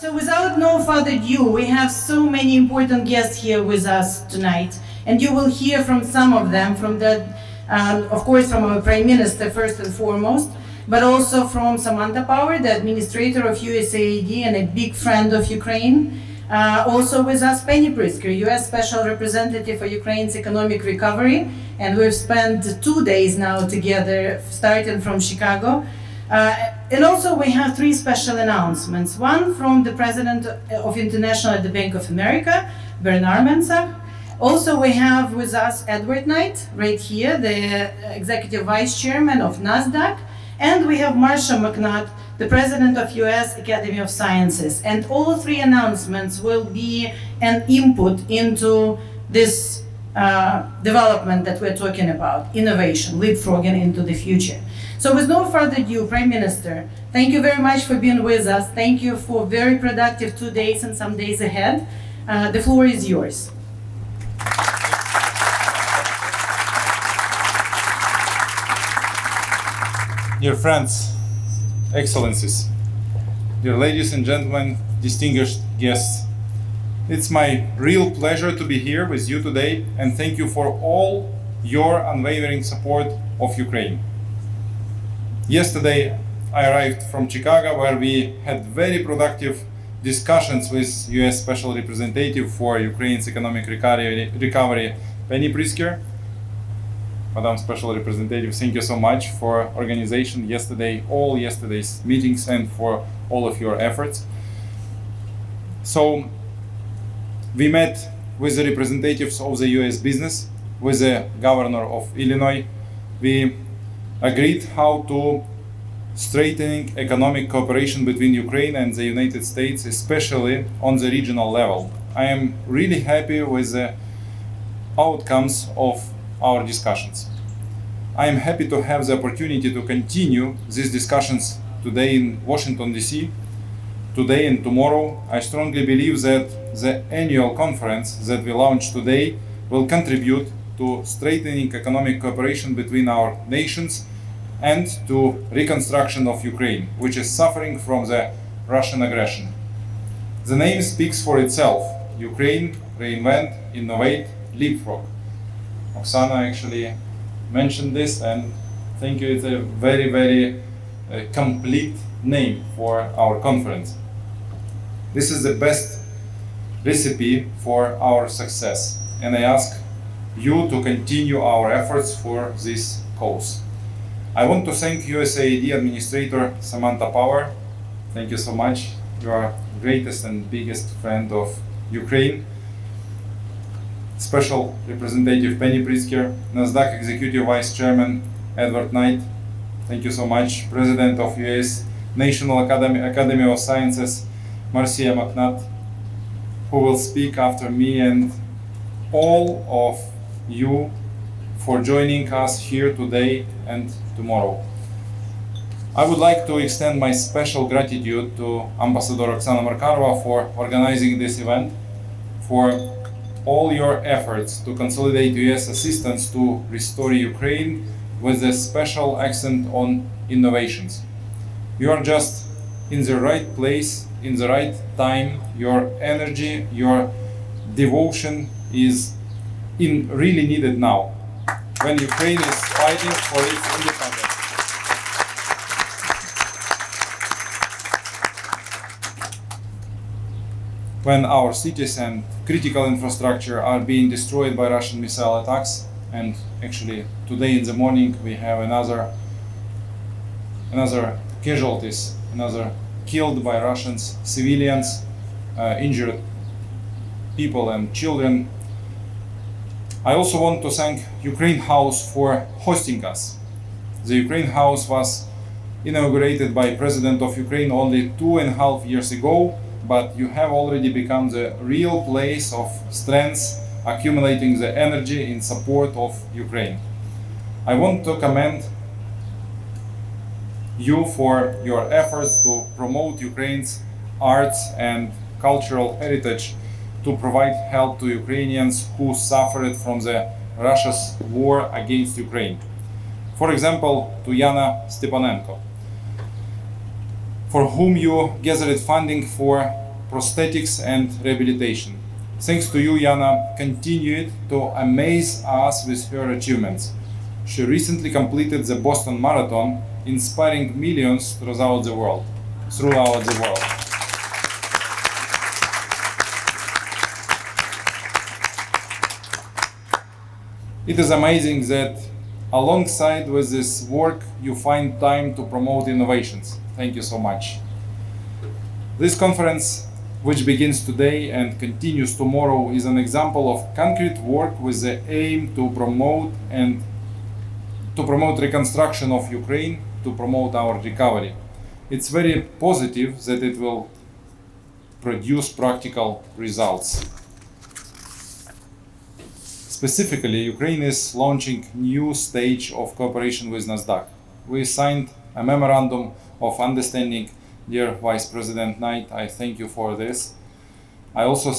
So without no further ado, we have so many important guests here with us tonight, and you will hear from some of them, of course, from our Prime Minister first and foremost, but also from Samantha Power, the administrator of USAID and a big friend of Ukraine. Also with us, Pritzker, US Special Representative for Ukraine's economic recovery, and we've spent 2 days now together, starting from Chicago. And also we have 3 special announcements. One from the President of International at the Bank of America, Bernard Mensah. Also we have with us Edward Knight, right here, the Executive Vice Chairman of Nasdaq. And we have Marcia McNutt, the President of US Academy of Sciences. And all 3 announcements will be an input into this development that we're talking about, innovation, leapfrogging into the future. So with no further ado, Prime Minister, thank you very much for being with us. Thank you for very productive 2 days and some days ahead. The floor is yours. Dear friends, excellencies, dear ladies and gentlemen, distinguished guests, it's my real pleasure to be here with you today, and thank you for all your unwavering support of Ukraine. Yesterday, I arrived from Chicago, where we had very productive discussions with US Special Representative for Ukraine's economic recovery, Pritzker. Madam Special Representative, thank you so much for organization yesterday, all yesterday's meetings, and for all of your efforts. So we met with the representatives of the US business, with the governor of Illinois. We agreed how to strengthening economic cooperation between Ukraine and the United States, especially on the regional level. I am really happy with the outcomes of our discussions. I am happy to have the opportunity to continue these discussions today in Washington, D.C. Today and tomorrow. I strongly believe that the annual conference that we launched today will contribute to strengthening economic cooperation between our nations and to reconstruction of Ukraine, which is suffering from the Russian aggression. The name speaks for itself: Ukraine, reinvent, innovate, leapfrog. Oksana actually mentioned this, and thank you. It's a very, very complete name for our conference. This is the best recipe for our success, and I ask you to continue our efforts for this cause. I want to thank USAID Administrator Samantha Power. Thank you so much. You are greatest and biggest friend of Ukraine. Special Representative Pritzker, Nasdaq Executive Vice Chairman Edward Knight. Thank you so much. President of US National Academy of Sciences, Marcia McNutt, who will speak after me, and all of you for joining us here today and tomorrow. I would like to extend my special gratitude to Ambassador Oksana Markarova for organizing this event, for all your efforts to consolidate US assistance to restore Ukraine with a special accent on innovations. You are just in the right place, in the right time. Your energy, your devotion is really needed now, when Ukraine is fighting for its independence. When our cities and critical infrastructure are being destroyed by Russian missile attacks, and actually today in the morning we have another casualties, another killed by Russians, civilians, injured people and children. I also want to thank Ukraine House for hosting us. The Ukraine House was inaugurated by President of Ukraine only 2.5 years ago, but you have already become the real place of strength, accumulating the energy in support of Ukraine. I want to commend you for your efforts to promote Ukraine's arts and cultural heritage, to provide help to Ukrainians who suffered from the Russia's war against Ukraine. For example, to Yana Stepanenko, for whom you gathered funding for prosthetics and rehabilitation. Thanks to you, Yana continued to amaze us with her achievements. She recently completed the Boston Marathon, inspiring millions throughout the world. It is amazing that alongside with this work, you find time to promote innovations. Thank you so much. This conference, which begins today and continues tomorrow, is an example of concrete work with the aim to promote reconstruction of Ukraine, to promote our recovery. It's very positive that it will produce practical results. Specifically, Ukraine is launching new stage of cooperation with Nasdaq. We signed a memorandum of understanding. Dear Vice President Knight, I thank you for this. I also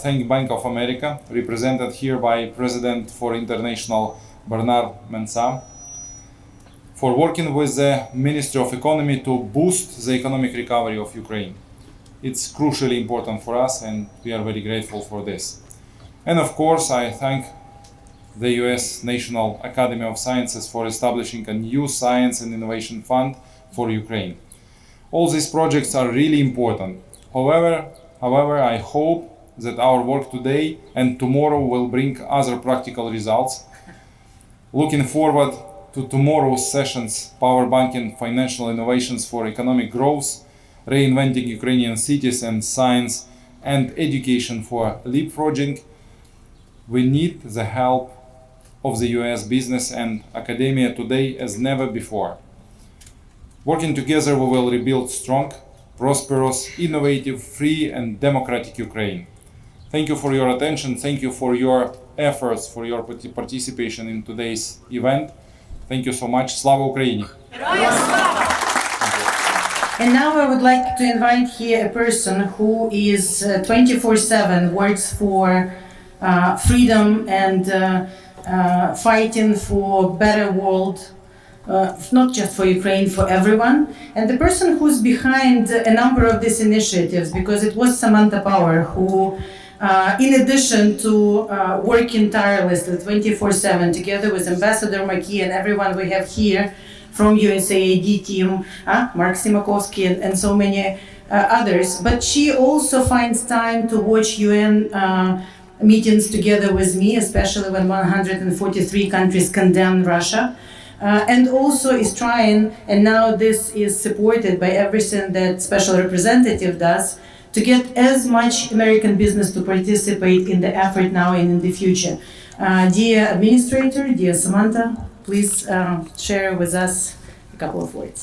thank Bank of America, represented here by President for International Bernard Mensah, for working with the Ministry of Economy to boost the economic recovery of Ukraine. It's crucially important for us, and we are very grateful for this. And of course, I thank the US National Academy of Sciences for establishing a new science and innovation fund for Ukraine. All these projects are really important. However, I hope that our work today and tomorrow will bring other practical results. Looking forward to tomorrow's sessions, Power Banking, Financial Innovations for Economic Growth, Reinventing Ukrainian Cities, and Science and Education for Leapfrogging. We need the help of the US business and academia today as never before. Working together, we will rebuild strong, prosperous, innovative, free, and democratic Ukraine. Thank you for your attention. Thank you for your efforts, for your participation in today's event. Thank you so much. Slava Ukraini! And now I would like to invite here a person who is 24/7 works for freedom and fighting for better world. Not just for Ukraine, for everyone. And the person who's behind a number of these initiatives, because it was Samantha Power who, in addition to working tirelessly 24/7 together with Ambassador McKee and everyone we have here from USAID team, Mark Simakovsky and so many others, but she also finds time to watch UN meetings together with me, especially when 143 countries condemn Russia. And also is trying, and now this is supported by everything that Special Representative does, to get as much American business to participate in the effort now and in the future. Dear Administrator, dear Samantha, please share with us a couple of words.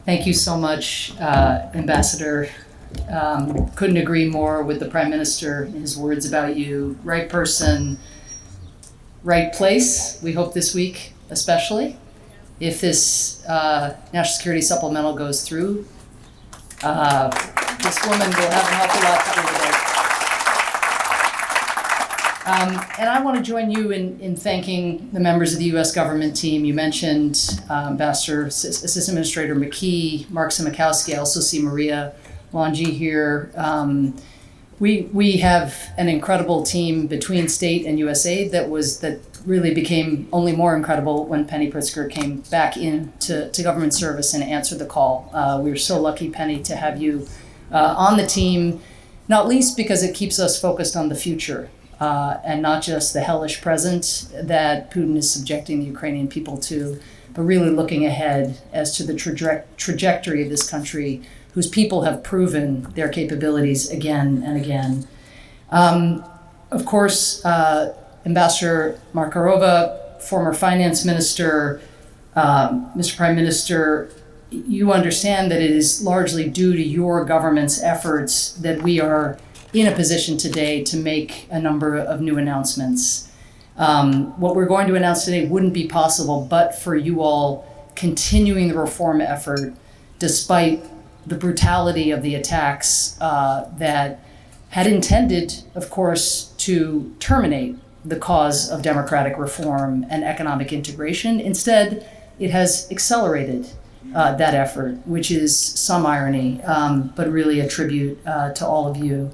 Thank you so much, Ambassador. Couldn't agree more with the Prime Minister and his words about you. Right person, right place, we hope this week especially. If this National Security Supplemental goes through, this woman will have an awful lot to do with it. And I want to join you in thanking the members of the U.S. government team. You mentioned Assistant Administrator McKee, Mark Simakovsky. I also see Maria Longi here. We have an incredible team between state and USAID that really became only more incredible when Penny Pritzker came back into government service and answered the call. We were so lucky, Penny, to have you on the team, not least because it keeps us focused on the future and not just the hellish present that Putin is subjecting the Ukrainian people to, but really looking ahead as to the trajectory of this country, whose people have proven their capabilities again and again. Of course, Ambassador Markarova, former finance minister, Mr. Prime Minister, you understand that it is largely due to your government's efforts that we are in a position today to make a number of new announcements. What we're going to announce today wouldn't be possible but for you all continuing the reform effort despite the brutality of the attacks that had intended, of course, to terminate the cause of democratic reform and economic integration. Instead, it has accelerated that effort, which is some irony, but really a tribute to all of you.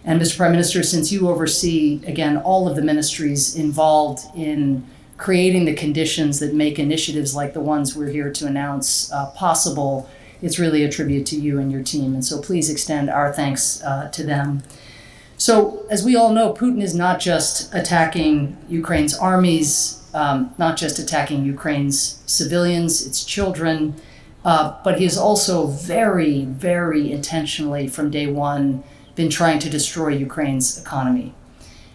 And Mr. Prime Minister, since you oversee, again, all of the ministries involved in creating the conditions that make initiatives like the ones we're here to announce possible, it's really a tribute to you and your team. And so please extend our thanks to them. So as we all know, Putin is not just attacking Ukraine's armies, not just attacking Ukraine's civilians, its children, but he has also very, very intentionally from day one been trying to destroy Ukraine's economy.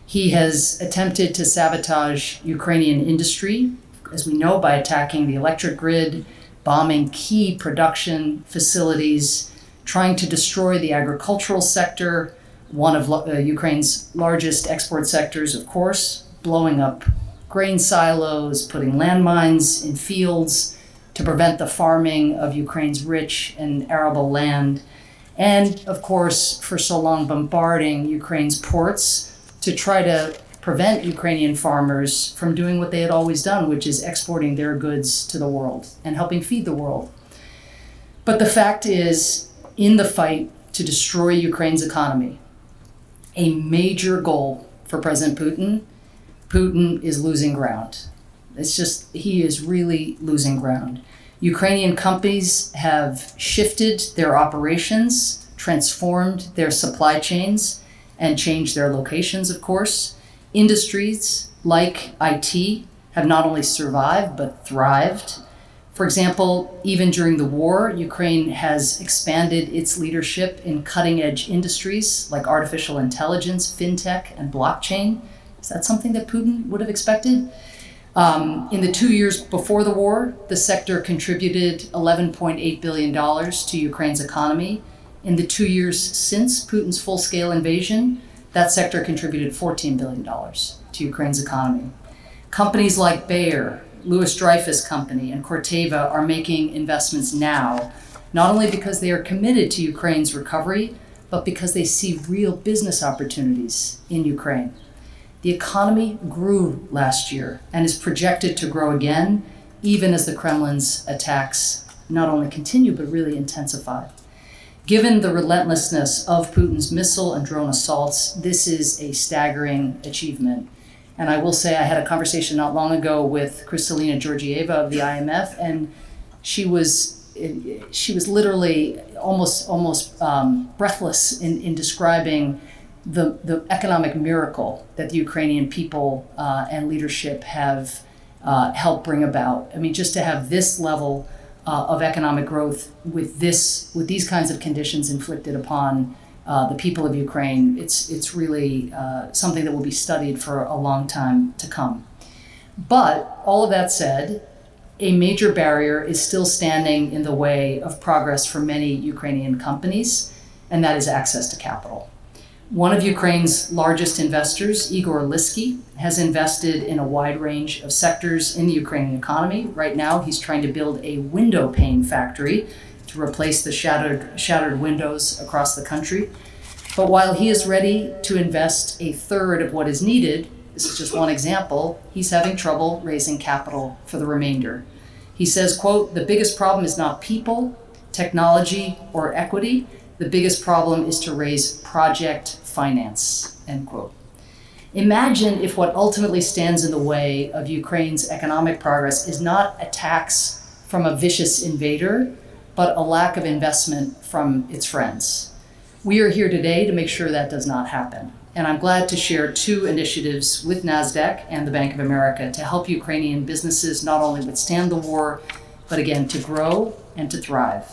He has attempted to sabotage Ukrainian industry, as we know, by attacking the electric grid, bombing key production facilities, trying to destroy the agricultural sector, one of Ukraine's largest export sectors, of course, blowing up grain silos, putting landmines in fields to prevent the farming of Ukraine's rich and arable land, and, of course, for so long bombarding Ukraine's ports to try to prevent Ukrainian farmers from doing what they had always done, which is exporting their goods to the world and helping feed the world. But the fact is, in the fight to destroy Ukraine's economy, a major goal for President Putin, Putin is losing ground. It's just, he is really losing ground. Ukrainian companies have shifted their operations, transformed their supply chains, and changed their locations, of course. Industries like IT have not only survived, but thrived. For example, even during the war, Ukraine has expanded its leadership in cutting-edge industries like artificial intelligence, fintech, and blockchain. Is that something that Putin would have expected? In the 2 years before the war, the sector contributed $11.8 billion to Ukraine's economy. In the 2 years since Putin's full-scale invasion, that sector contributed $14 billion to Ukraine's economy. Companies like Bayer, Louis Dreyfus Company, and Corteva are making investments now, not only because they are committed to Ukraine's recovery, but because they see real business opportunities in Ukraine. The economy grew last year and is projected to grow again, even as the Kremlin's attacks not only continue, but really intensify. Given the relentlessness of Putin's missile and drone assaults, this is a staggering achievement. And I will say I had a conversation not long ago with Kristalina Georgieva of the IMF, and she was literally almost breathless in describing the economic miracle that the Ukrainian people and leadership have helped bring about. I mean, just to have this level of economic growth with these kinds of conditions inflicted upon the people of Ukraine, it's really something that will be studied for a long time to come. But all of that said, a major barrier is still standing in the way of progress for many Ukrainian companies, and that is access to capital. One of Ukraine's largest investors, Igor Lysky, has invested in a wide range of sectors in the Ukrainian economy. Right now, he's trying to build a window pane factory to replace the shattered windows across the country. But while he is ready to invest a third of what is needed, this is just one example, he's having trouble raising capital for the remainder. He says, quote, "The biggest problem is not people, technology, or equity. The biggest problem is to raise project finance," end quote. Imagine if what ultimately stands in the way of Ukraine's economic progress is not attacks from a vicious invader, but a lack of investment from its friends. We are here today to make sure that does not happen. And I'm glad to share 2 initiatives with Nasdaq and the Bank of America to help Ukrainian businesses not only withstand the war, but again, to grow and to thrive.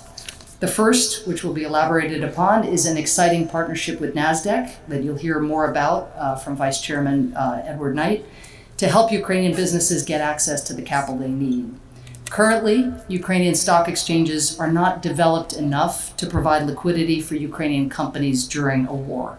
The first, which will be elaborated upon, is an exciting partnership with Nasdaq that you'll hear more about from Vice Chairman Edward Knight to help Ukrainian businesses get access to the capital they need. Currently, Ukrainian stock exchanges are not developed enough to provide liquidity for Ukrainian companies during a war.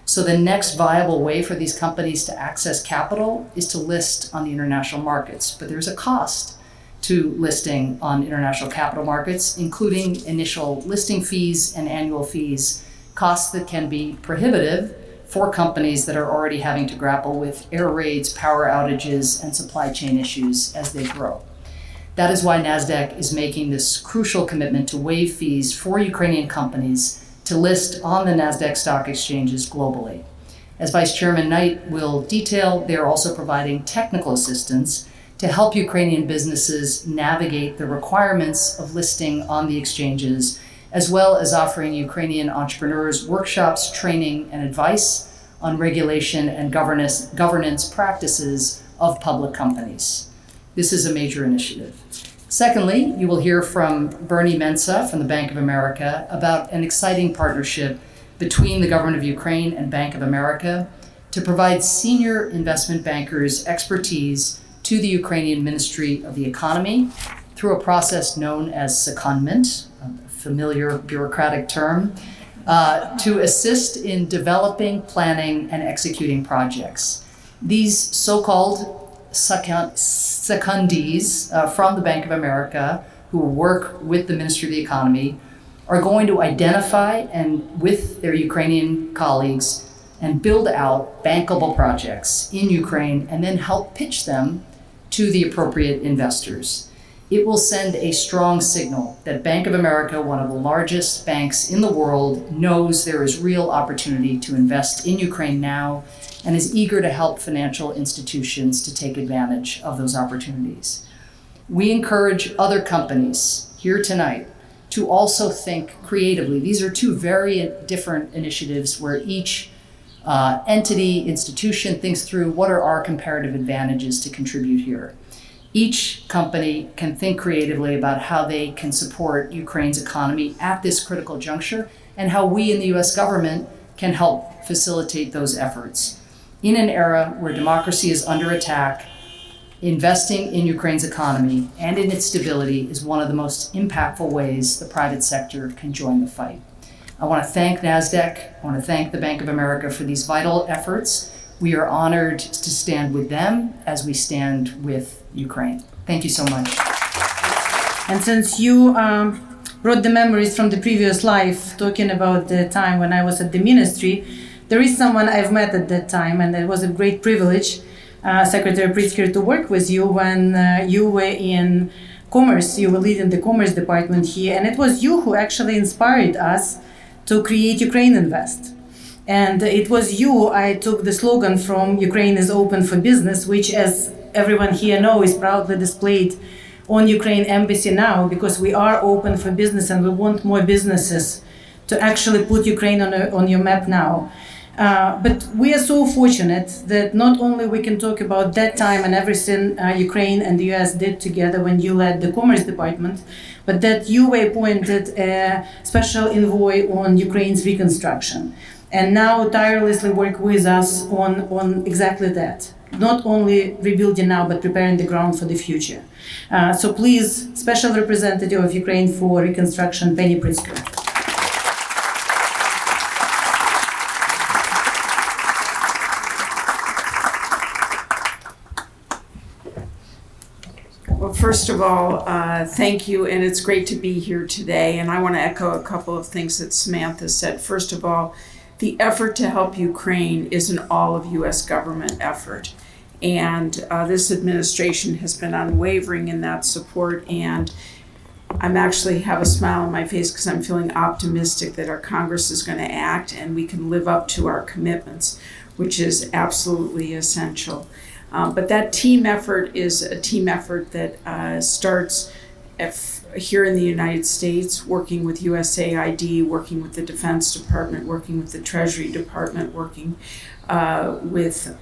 So the next viable way for these companies to access capital is to list on the international markets. But there's a cost to listing on international capital markets, including initial listing fees and annual fees, costs that can be prohibitive for companies that are already having to grapple with air raids, power outages, and supply chain issues as they grow. That is why Nasdaq is making this crucial commitment to waive fees for Ukrainian companies to list on the Nasdaq stock exchanges globally. As Vice Chairman Knight will detail, they are also providing technical assistance to help Ukrainian businesses navigate the requirements of listing on the exchanges, as well as offering Ukrainian entrepreneurs workshops, training, and advice on regulation and governance practices of public companies. This is a major initiative. Secondly, you will hear from Bernie Mensah from the Bank of America about an exciting partnership between the government of Ukraine and Bank of America to provide senior investment bankers expertise to the Ukrainian Ministry of the Economy through a process known as secondment, a familiar bureaucratic term, to assist in developing, planning, and executing projects. These so-called secondees from the Bank of America who work with the Ministry of the Economy are going to identify and with their Ukrainian colleagues and build out bankable projects in Ukraine and then help pitch them to the appropriate investors. It will send a strong signal that Bank of America, one of the largest banks in the world, knows there is real opportunity to invest in Ukraine now and is eager to help financial institutions to take advantage of those opportunities. We encourage other companies here tonight to also think creatively. These are two very different initiatives where each entity, institution thinks through what are our comparative advantages to contribute here. Each company can think creatively about how they can support Ukraine's economy at this critical juncture and how we in the US government can help facilitate those efforts. In an era where democracy is under attack, investing in Ukraine's economy and in its stability is one of the most impactful ways the private sector can join the fight. I want to thank Nasdaq. I want to thank the Bank of America for these vital efforts. We are honored to stand with them as we stand with Ukraine. Thank you so much. And since you brought the memories from the previous life, talking about the time when I was at the ministry, there is someone I've met at that time, and it was a great privilege, Secretary Pritzker, to work with you when you were in Commerce. You were leading the Commerce Department here, and it was you who actually inspired us to create Ukraine Invest. And it was you, I took the slogan from Ukraine is open for business, which, as everyone here knows, is proudly displayed on Ukraine Embassy now, because we are open for business and we want more businesses to actually put Ukraine on your map now. But we are so fortunate that not only we can talk about that time and everything Ukraine and the US did together when you led the Commerce Department, but that you were appointed a special envoy on Ukraine's reconstruction. And now tirelessly work with us on exactly that. Not only rebuilding now, but preparing the ground for the future. So please, Special Representative of Ukraine for Reconstruction, Penny Pritzker. Well, first of all, thank you, and it's great to be here today. And I want to echo a couple of things that Samantha said. First of all, the effort to help Ukraine is an all of U.S. government effort. And this administration has been unwavering in that support. And I'm actually have a smile on my face because I'm feeling optimistic that our Congress is going to act and we can live up to our commitments, which is absolutely essential. But that team effort is a team effort that starts here in the United States, working with USAID, working with the Defense Department, working with the Treasury Department, working with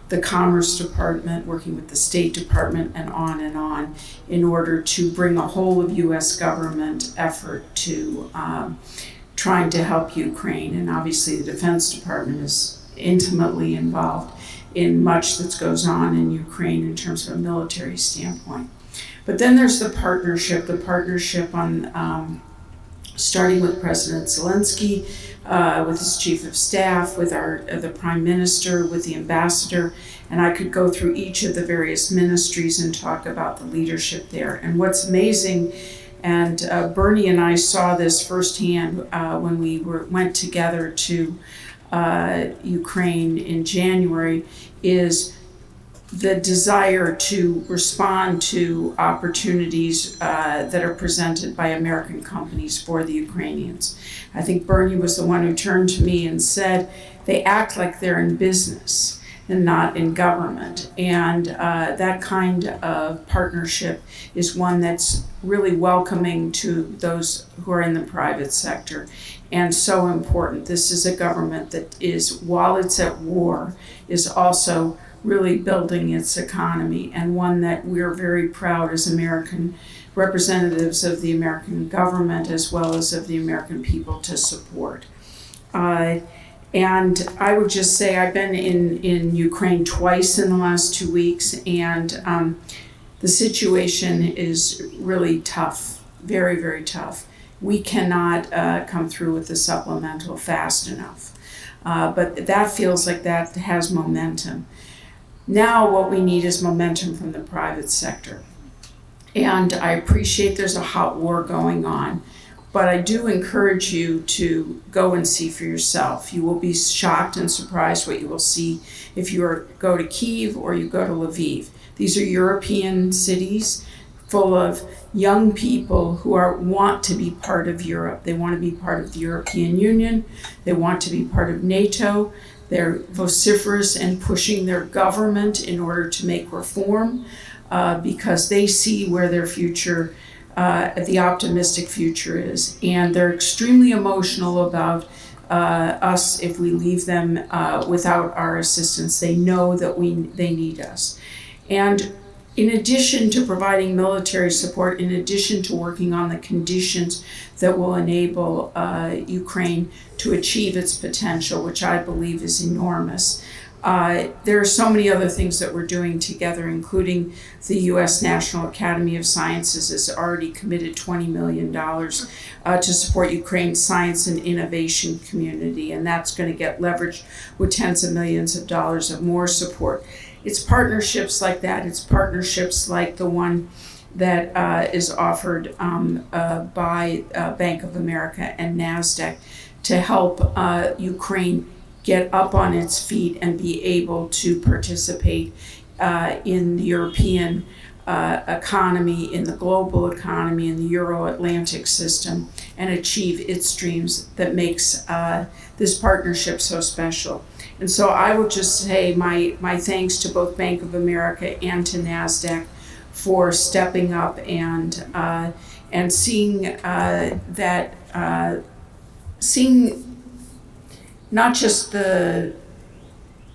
the Commerce Department, working with the State Department, and on, in order to bring a whole of U.S. government effort to trying to help Ukraine. And obviously the Defense Department is intimately involved in much that goes on in Ukraine in terms of a military standpoint. But then there's the partnership on starting with President Zelensky, with his chief of staff, with the prime minister, with the ambassador, and I could go through each of the various ministries and talk about the leadership there. And what's amazing, and Bernie and I saw this firsthand when we went together to Ukraine in January is the desire to respond to opportunities that are presented by American companies for the Ukrainians. I think Bernie was the one who turned to me and said, they act like they're in business and not in government. And that kind of partnership is one that's really welcoming to those who are in the private sector and so important. This is a government that is, while it's at war, is also really building its economy, and one that we're very proud as American representatives of the American government as well as of the American people to support. And I would just say I've been in Ukraine twice in the last 2 weeks, and the situation is really tough, very, very tough. We cannot come through with the supplemental fast enough. But that feels like that has momentum. Now what we need is momentum from the private sector. And I appreciate there's a hot war going on, but I do encourage you to go and see for yourself. You will be shocked and surprised what you will see if you go to Kyiv or you go to Lviv. These are European cities full of young people who want to be part of Europe. They want to be part of the European Union. They want to be part of NATO. They're vociferous and pushing their government in order to make reform because they see where their future, the optimistic future is. And they're extremely emotional about us if we leave them without our assistance. They know that they need us. And in addition to providing military support, in addition to working on the conditions that will enable Ukraine to achieve its potential, which I believe is enormous, there are so many other things that we're doing together, including the U.S. National Academy of Sciences has already committed $20 million to support Ukraine's science and innovation community, and that's going to get leveraged with tens of millions of dollars of more support. It's partnerships like that. It's partnerships like the one that is offered by Bank of America and Nasdaq to help Ukraine get up on its feet and be able to participate in the European economy, in the global economy, in the Euro-Atlantic system, and achieve its dreams that makes this partnership so special. And so I will just say my thanks to both Bank of America and to Nasdaq for stepping up and seeing seeing not just the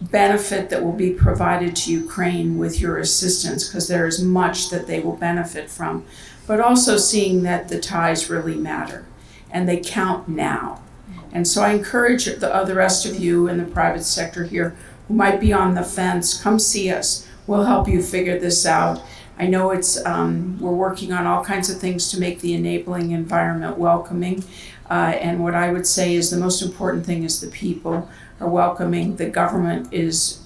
benefit that will be provided to Ukraine with your assistance, because there is much that they will benefit from, but also seeing that the ties really matter and they count now. And so I encourage the rest of you in the private sector here who might be on the fence, come see us. We'll help you figure this out. I know we're working on all kinds of things to make the enabling environment welcoming. And what I would say is the most important thing is the people are welcoming. The government is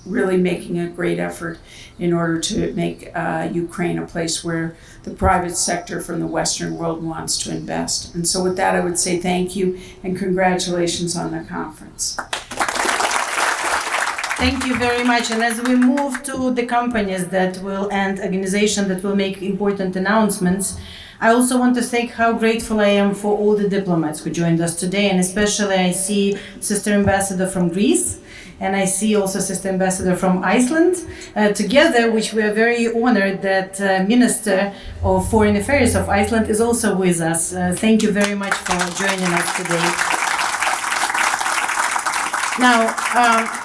really making a great effort in order to make Ukraine a place where the private sector from the Western world wants to invest. And so with that, I would say thank you and congratulations on the conference. Thank you very much. And as we move to the companies and organizations that will make important announcements, I also want to say how grateful I am for all the diplomats who joined us today, and especially I see Sister Ambassador from Greece, and I see also Sister Ambassador from Iceland, together, which we are very honored that Minister of Foreign Affairs of Iceland is also with us. Thank you very much for joining us today. Now,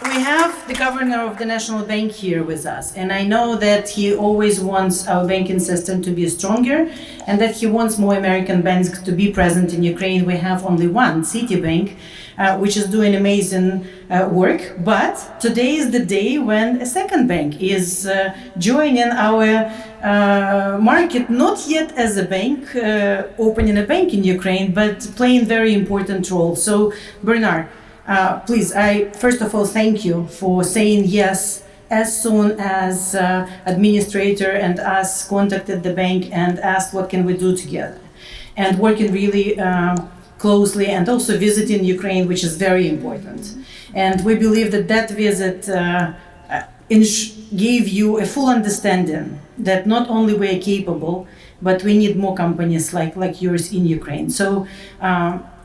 we have the governor of the National Bank here with us, and I know that he always wants our banking system to be stronger and that he wants more American banks to be present in Ukraine. We have only one, Citibank, which is doing amazing work, but today is the day when a second bank is joining our market, not yet as a bank, opening a bank in Ukraine, but playing very important role. So, Bernard, please, I first of all thank you for saying yes as soon as administrator and us contacted the bank and asked what can we do together, and working really closely, and also visiting Ukraine, which is very important. And we believe that that visit gave you a full understanding that not only we are capable, but we need more companies like yours in Ukraine. So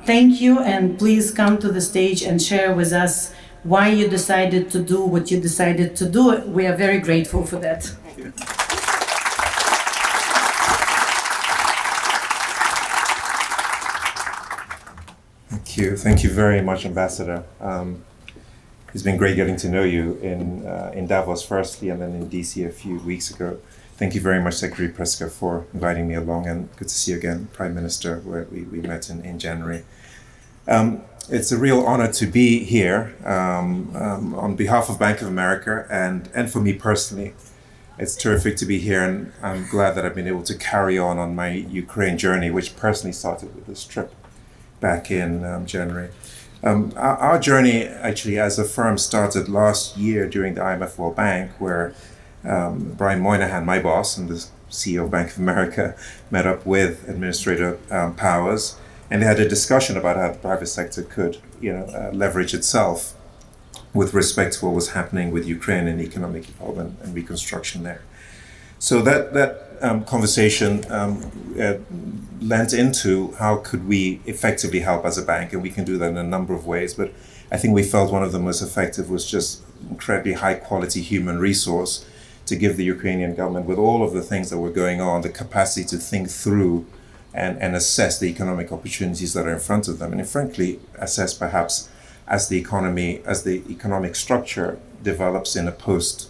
thank you, and please come to the stage and share with us why you decided to do what you decided to do. We are very grateful for that. Thank you. Thank you. Thank you very much, Ambassador. It's been great getting to know you in Davos firstly, and then in DC a few weeks ago. Thank you very much, Secretary Pritzker, for inviting me along, and good to see you again, Prime Minister, where we met in January. It's a real honor to be here on behalf of Bank of America and for me personally. It's terrific to be here, and I'm glad that I've been able to carry on my Ukraine journey, which personally started with this trip back in January. Our journey actually as a firm started last year during the IMF World Bank, where Brian Moynihan, my boss and the CEO of Bank of America, met up with Administrator Powers, and they had a discussion about how the private sector could, leverage itself with respect to what was happening with Ukraine and economic development and reconstruction there. So that conversation lent into how could we effectively help as a bank, and we can do that in a number of ways. But I think we felt one of the most effective was just incredibly high quality human resource to give the Ukrainian government, with all of the things that were going on, the capacity to think through and assess the economic opportunities that are in front of them, and frankly assess perhaps as the economic structure develops in a post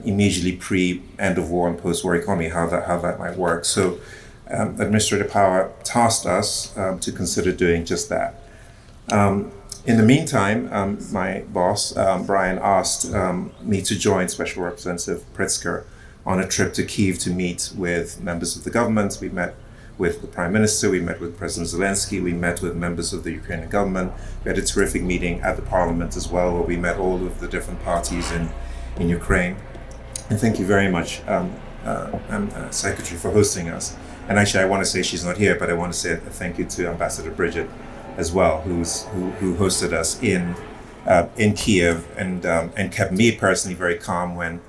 immediately pre-end of war and post-war economy, how that might work. So Administrative Power tasked us to consider doing just that. In the meantime, my boss, Brian, asked me to join Special Representative Pritzker on a trip to Kyiv to meet with members of the government. We met with the Prime Minister, we met with President Zelensky, we met with members of the Ukrainian government. We had a terrific meeting at the Parliament as well, where we met all of the different parties in Ukraine. And thank you very much, Secretary, for hosting us. And actually, I want to say she's not here, but I want to say a thank you to Ambassador Bridget as well, who hosted us in Kyiv and kept me personally very calm when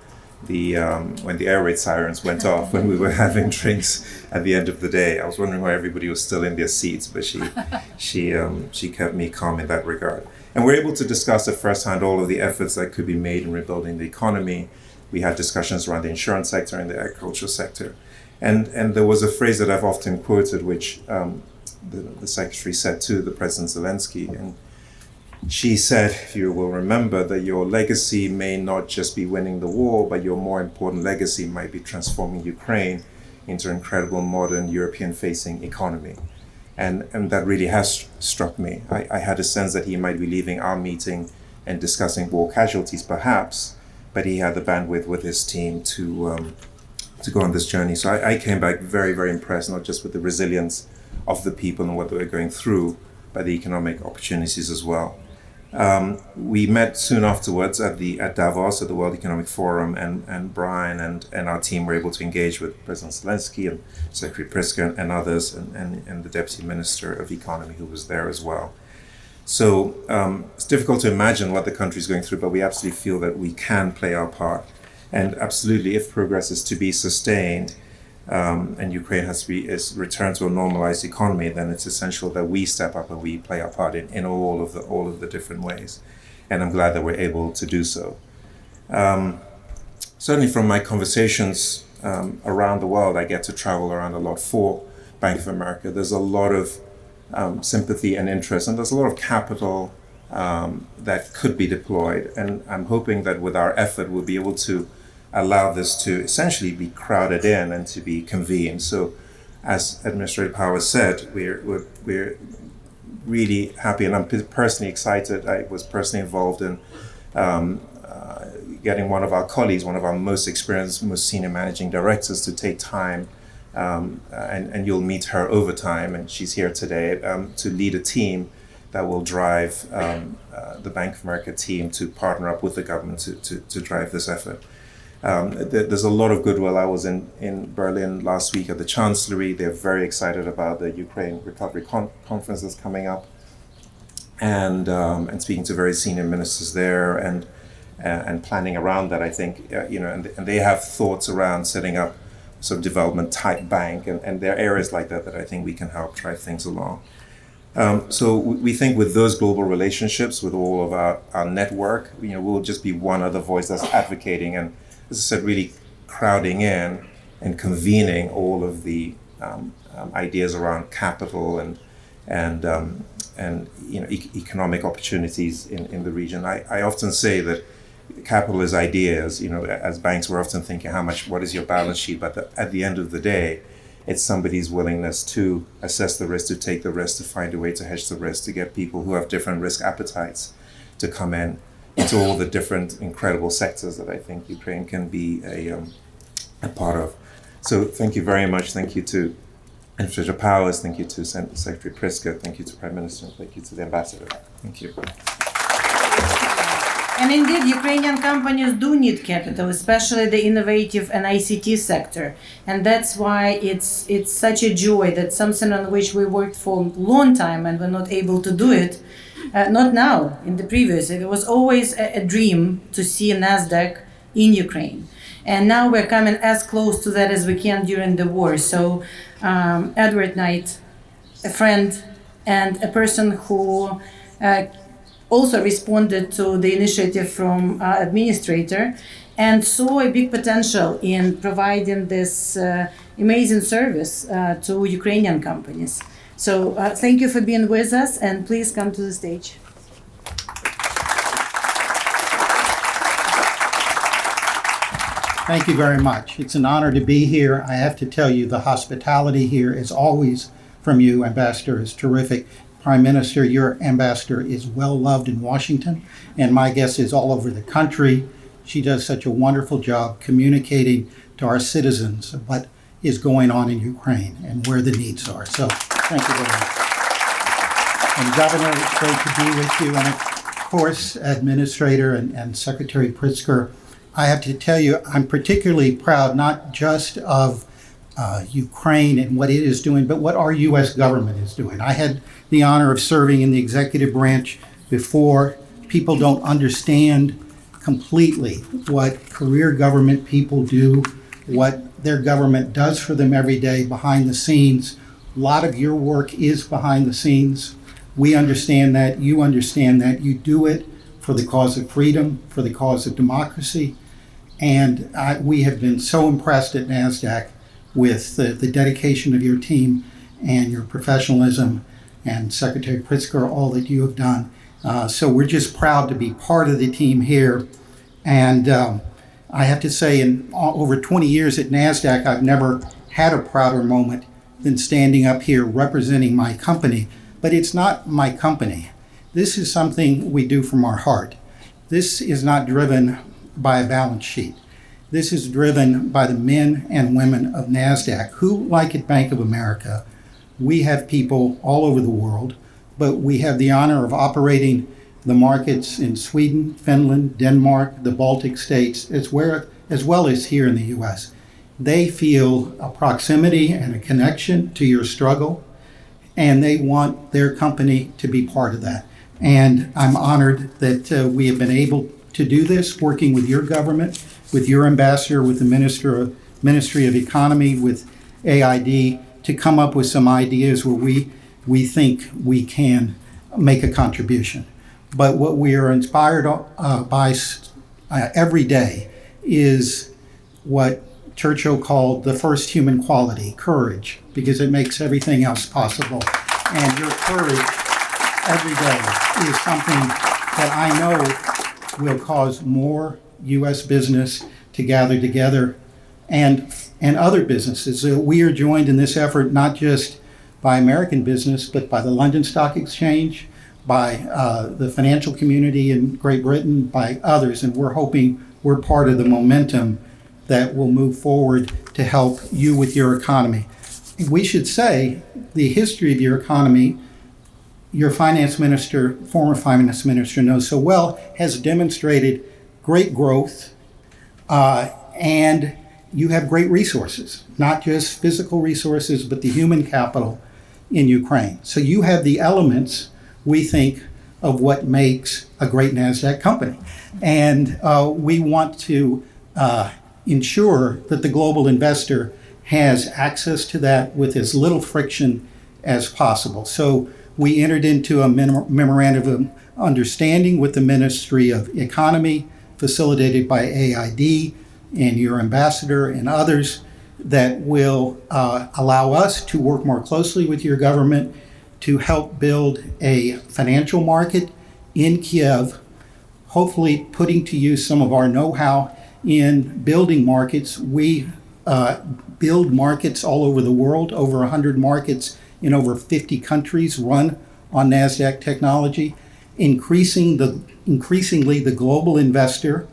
the air raid sirens went off when we were having drinks at the end of the day. I was wondering why everybody was still in their seats, but she kept me calm in that regard. And we're able to discuss at firsthand all of the efforts that could be made in rebuilding the economy. We had discussions around the insurance sector and the agricultural sector. And there was a phrase that I've often quoted, which the Secretary said to the President Zelensky. And she said, if you will remember, that your legacy may not just be winning the war, but your more important legacy might be transforming Ukraine into an incredible modern European-facing economy. And that really has struck me. I had a sense that he might be leaving our meeting and discussing war casualties, perhaps, but he had the bandwidth with his team to go on this journey. So I came back very, very impressed, not just with the resilience of the people and what they were going through, but the economic opportunities as well. We met soon afterwards at Davos, at the World Economic Forum, and Brian and our team were able to engage with President Zelensky and Secretary Pritzker and others, and the Deputy Minister of Economy who was there as well. So it's difficult to imagine what the country is going through, but we absolutely feel that we can play our part. And absolutely, if progress is to be sustained, and Ukraine is returned to a normalized economy, then it's essential that we step up and we play our part in all of the different ways. And I'm glad that we're able to do so. Certainly from my conversations around the world, I get to travel around a lot for Bank of America. There's a lot of sympathy and interest, and there's a lot of capital that could be deployed. And I'm hoping that with our effort, we'll be able to allow this to essentially be crowded in and to be convened. So, as Administrative Powers said, we're really happy, and I'm personally excited. I was personally involved in getting one of our colleagues, one of our most experienced, most senior managing directors, to take time, and you'll meet her over time, and she's here today, to lead a team that will drive the Bank of America team to partner up with the government to drive this effort. There's a lot of goodwill. I was in Berlin last week at the Chancellery. They're very excited about the Ukraine Recovery Conference that's coming up, and speaking to very senior ministers there, and planning around that. I think and they have thoughts around setting up sort of development type bank, and there are areas like that I think we can help drive things along. So we think with those global relationships, with all of our network, we'll just be one other voice that's advocating and, as I said, really crowding in and convening all of the ideas around capital and economic opportunities in the region. I often say that capital is ideas. As banks, we're often thinking what is your balance sheet? But at the end of the day, it's somebody's willingness to assess the risk, to take the risk, to find a way to hedge the risk, to get people who have different risk appetites to come in into all the different incredible sectors that I think Ukraine can be a part of. So thank you very much. Thank you to Infrastructure Powers. Thank you to Secretary Pritzker. Thank you to Prime Minister. Thank you to the Ambassador. Thank you. And indeed, Ukrainian companies do need capital, especially the innovative and ICT sector. And that's why it's such a joy that something on which we worked for a long time and were not able to do it, not now, in the previous. It was always a dream to see a Nasdaq in Ukraine. And now we're coming as close to that as we can during the war. So Edward Knight, a friend and a person who also responded to the initiative from our administrator and saw a big potential in providing this amazing service to Ukrainian companies. So thank you for being with us, and please come to the stage. Thank you very much. It's an honor to be here. I have to tell you, the hospitality here is always from you, Ambassador, is terrific. Prime Minister, your ambassador is well loved in Washington, and my guess is all over the country. She does such a wonderful job communicating to our citizens what is going on in Ukraine and where the needs are. So thank you very much. And Governor, it's great to be with you. And of course, Administrator and Secretary Pritzker, I have to tell you, I'm particularly proud not just of Ukraine and what it is doing, but what our U.S. government is doing. I had the honor of serving in the executive branch before. People don't understand completely what career government people do, what their government does for them every day behind the scenes. A lot of your work is behind the scenes. We understand that. You understand that. You do it for the cause of freedom, for the cause of democracy. And we have been so impressed at Nasdaq with the dedication of your team and your professionalism, and Secretary Pritzker, all that you have done. So we're just proud to be part of the team here. And I have to say, in over 20 years at Nasdaq, I've never had a prouder moment than standing up here representing my company. But it's not my company. This is something we do from our heart. This is not driven by a balance sheet. This is driven by the men and women of Nasdaq, who, like at Bank of America, we have people all over the world, but we have the honor of operating the markets in Sweden, Finland, Denmark, the Baltic states, as well as here in the U.S. They feel a proximity and a connection to your struggle, and they want their company to be part of that. And I'm honored that we have been able to do this, working with your government, with your ambassador, with the Ministry of Economy, with AID, to come up with some ideas where we think we can make a contribution. But what we are inspired by every day is what Churchill called the first human quality, courage, because it makes everything else possible. And your courage every day is something that I know will cause more U.S. business to gather together and other businesses. We are joined in this effort not just by American business, but by the London Stock Exchange, by the financial community in Great Britain, by others, and we're hoping we're part of the momentum that will move forward to help you with your economy. We should say the history of your economy, your finance minister, former finance minister knows so well, has demonstrated great growth and you have great resources, not just physical resources, but the human capital in Ukraine. So you have the elements, we think, of what makes a great Nasdaq company. And we want to ensure that the global investor has access to that with as little friction as possible. So we entered into a memorandum of understanding with the Ministry of Economy, facilitated by AID and your ambassador and others, that will allow us to work more closely with your government to help build a financial market in Kiev, hopefully putting to use some of our know-how in building markets. We build markets all over the world, over 100 markets in over 50 countries run on Nasdaq technology. Increasingly, the global investor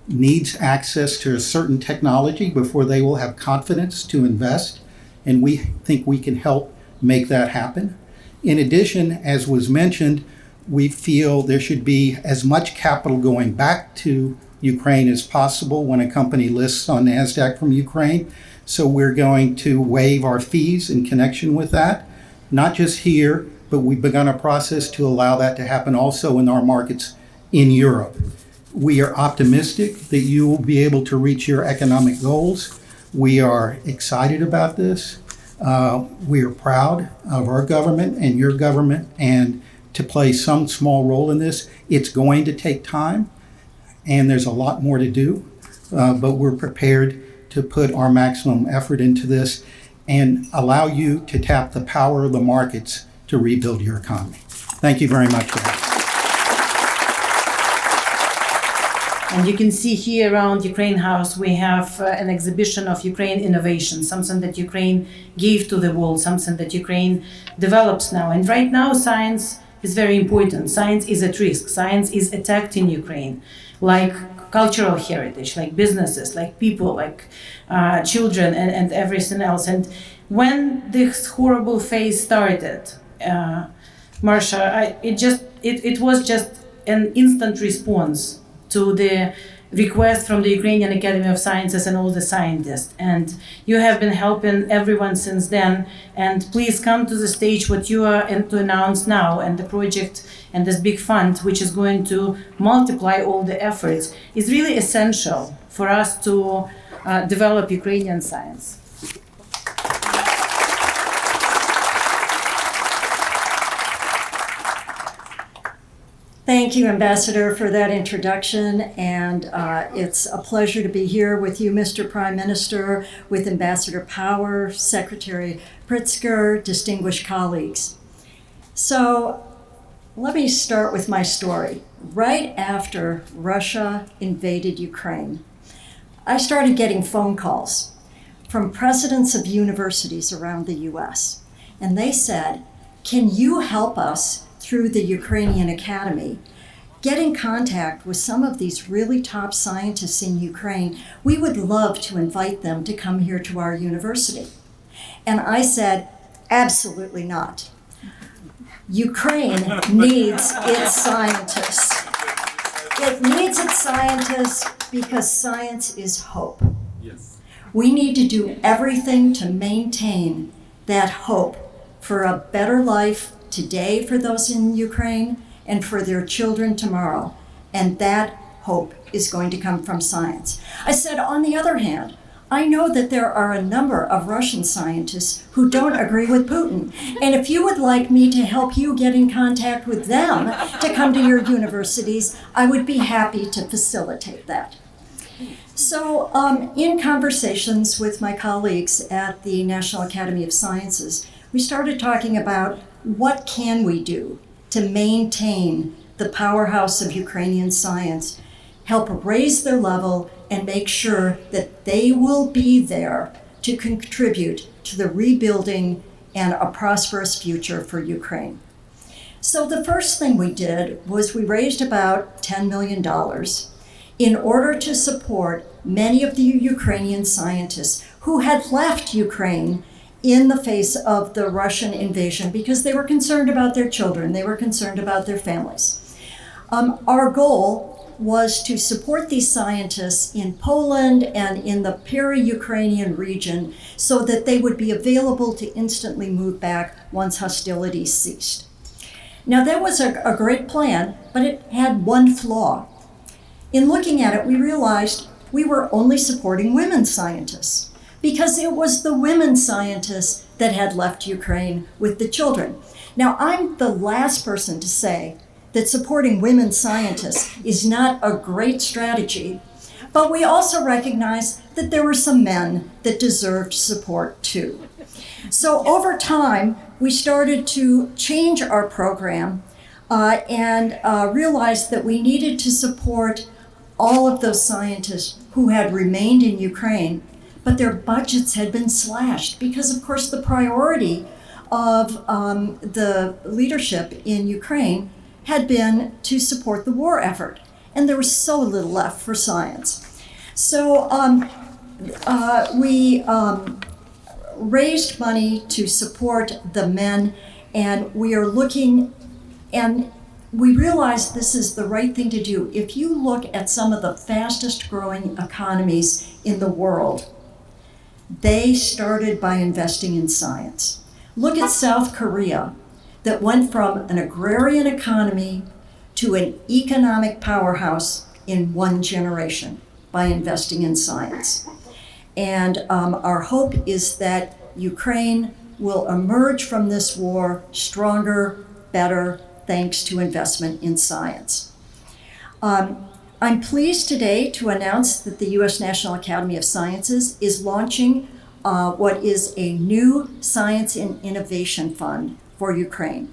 needs access to a certain technology before they will have confidence to invest, and we think we can help make that happen. In addition, as was mentioned, we feel there should be as much capital going back to Ukraine as possible when a company lists on Nasdaq from Ukraine. So we're going to waive our fees in connection with that, not just here, but we've begun a process to allow that to happen also in our markets in Europe. We are optimistic that you will be able to reach your economic goals. We are excited about this. We are proud of our government and your government, and to play some small role in this. It's going to take time, and there's a lot more to do, but we're prepared to put our maximum effort into this and allow you to tap the power of the markets to rebuild your economy. Thank you very much for that. And you can see here around Ukraine House, we have an exhibition of Ukraine innovation, something that Ukraine gave to the world, something that Ukraine develops now. And right now, science is very important. Science is at risk. Science is attacked in Ukraine, like cultural heritage, like businesses, like people, like children, and everything else. And when this horrible phase started, Marcia, it was just an instant response to the request from the Ukrainian Academy of Sciences and all the scientists. And you have been helping everyone since then. And please come to the stage what you are to announce now, and the project and this big fund, which is going to multiply all the efforts, is really essential for us to develop Ukrainian science. Thank you, Ambassador, for that introduction, and it's a pleasure to be here with you, Mr. Prime Minister, with Ambassador Power, Secretary Pritzker, distinguished colleagues. So let me start with my story. Right after Russia invaded Ukraine, I started getting phone calls from presidents of universities around the US, and they said, "Can you help us through the Ukrainian Academy, get in contact with some of these really top scientists in Ukraine? We would love to invite them to come here to our university." And I said, absolutely not. Ukraine needs its scientists. It needs its scientists because science is hope. Yes. We need to do everything to maintain that hope for a better life today for those in Ukraine and for their children tomorrow. And that hope is going to come from science. I said, on the other hand, I know that there are a number of Russian scientists who don't agree with Putin. And if you would like me to help you get in contact with them to come to your universities, I would be happy to facilitate that. So in conversations with my colleagues at the National Academy of Sciences, we started talking about what can we do to maintain the powerhouse of Ukrainian science, help raise their level, and make sure that they will be there to contribute to the rebuilding and a prosperous future for Ukraine. So the first thing we did was we raised about $10 million in order to support many of the Ukrainian scientists who had left Ukraine in the face of the Russian invasion because they were concerned about their children, they were concerned about their families. Our goal was to support these scientists in Poland and in the peri-Ukrainian region so that they would be available to instantly move back once hostilities ceased. Now, that was a great plan, but it had one flaw. In looking at it, we realized we were only supporting women scientists because it was the women scientists that had left Ukraine with the children. Now, I'm the last person to say that supporting women scientists is not a great strategy, but we also recognize that there were some men that deserved support too. So over time, we started to change our program and realized that we needed to support all of those scientists who had remained in Ukraine, but their budgets had been slashed because, of course, the priority of the leadership in Ukraine had been to support the war effort, and there was so little left for science. So we raised money to support the men, and we are looking, and we realize this is the right thing to do. If you look at some of the fastest growing economies in the world, they started by investing in science. Look at South Korea, that went from an agrarian economy to an economic powerhouse in one generation by investing in science. And our hope is that Ukraine will emerge from this war stronger, better, thanks to investment in science. I'm pleased today to announce that the U.S. National Academy of Sciences is launching what is a new Science and Innovation Fund for Ukraine.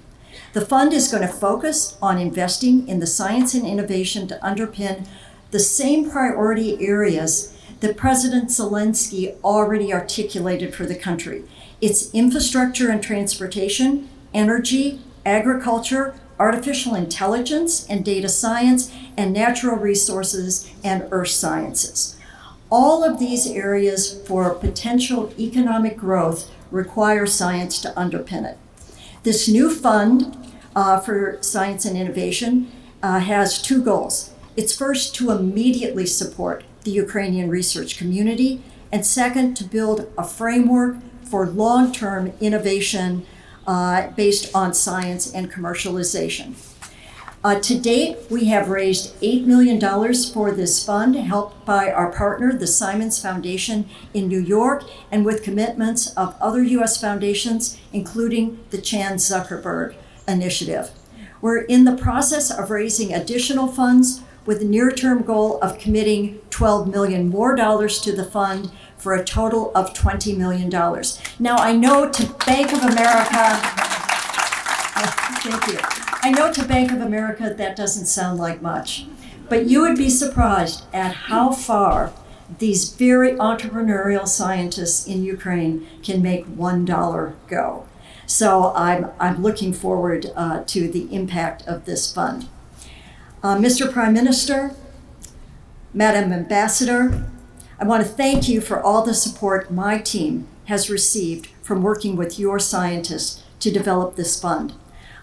The fund is going to focus on investing in the science and innovation to underpin the same priority areas that President Zelensky already articulated for the country. It's infrastructure and transportation, energy, agriculture, artificial intelligence and data science, and natural resources and earth sciences. All of these areas for potential economic growth require science to underpin it. This new fund for science and innovation has two goals. It's first to immediately support the Ukrainian research community, and second, to build a framework for long-term innovation based on science and commercialization. To date, we have raised $8 million for this fund, helped by our partner, the Simons Foundation in New York, and with commitments of other U.S. foundations, including the Chan Zuckerberg Initiative. We're in the process of raising additional funds with a near-term goal of committing $12 million more to the fund for a total of $20 million. Now, I know to Bank of America, thank you. I know to Bank of America that doesn't sound like much, but you would be surprised at how far these very entrepreneurial scientists in Ukraine can make $1 go. So I'm looking forward to the impact of this fund. Mr. Prime Minister, Madam Ambassador, I want to thank you for all the support my team has received from working with your scientists to develop this fund.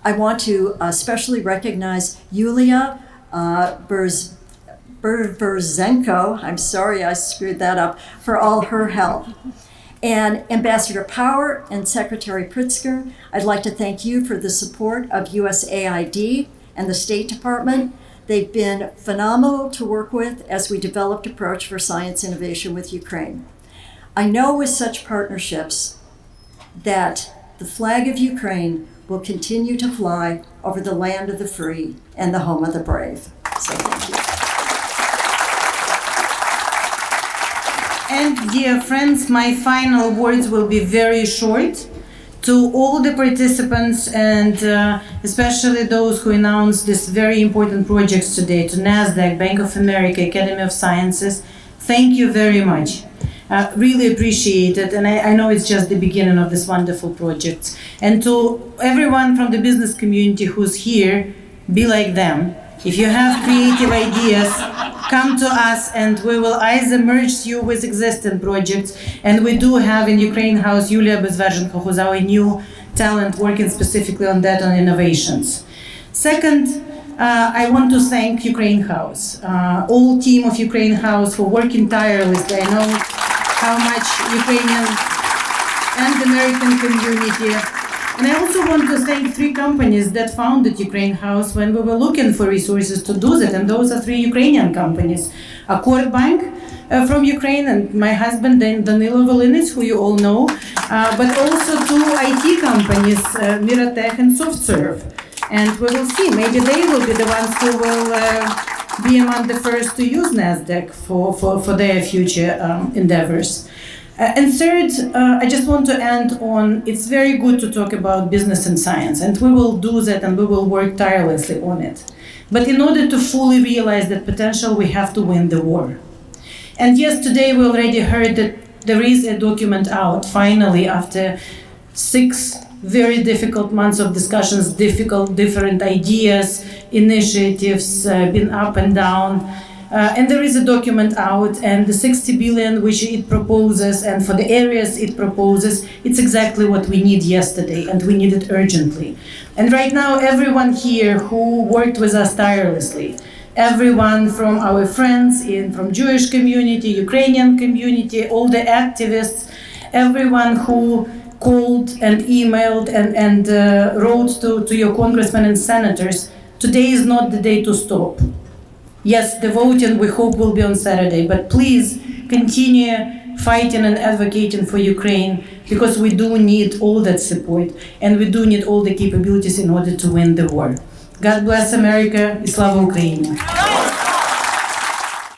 I want to especially recognize Yulia Burzenko, I'm sorry I screwed that up, for all her help. And Ambassador Power and Secretary Pritzker, I'd like to thank you for the support of USAID and the State Department. They've been phenomenal to work with as we developed approach for science innovation with Ukraine. I know with such partnerships that the flag of Ukraine will continue to fly over the land of the free and the home of the brave. So thank you. And dear friends, my final words will be very short. To all the participants and especially those who announced these very important projects today, to Nasdaq, Bank of America, Academy of Sciences, thank you very much. Really appreciate it, and I know it's just the beginning of this wonderful project. And to everyone from the business community who's here, be like them. If you have creative ideas, come to us and we will either merge you with existing projects, and we do have in Ukraine House Yulia Bezvezhenko, who's our new talent working specifically on that, on innovations. Second, I want to thank Ukraine House, all team of Ukraine House for working tirelessly. I know how much Ukrainian and American community. And I also want to thank 3 companies that founded Ukraine House when we were looking for resources to do that. And those are 3 Ukrainian companies. Accord Bank from Ukraine and my husband, Danilo Volinets, who you all know, but also 2 IT companies, Miratech and SoftServe. And we will see, maybe they will be the ones who will be among the first to use Nasdaq for their future endeavors. And third, I just want to end on, it's very good to talk about business and science, and we will do that and we will work tirelessly on it. But in order to fully realize that potential, we have to win the war. And yes, today we already heard that there is a document out, finally, after 6 very difficult months of discussions, different ideas, initiatives, been up and down. And there is a document out, and the 60 billion which it proposes, and for the areas it proposes, it's exactly what we need yesterday, and we need it urgently. And right now, everyone here who worked with us tirelessly, everyone from our friends from Jewish community, Ukrainian community, all the activists, everyone who called and emailed and wrote to your congressmen and senators, today is not the day to stop. Yes, the voting we hope will be on Saturday, but please continue fighting and advocating for Ukraine, because we do need all that support and we do need all the capabilities in order to win the war. God bless America, і слава Україні!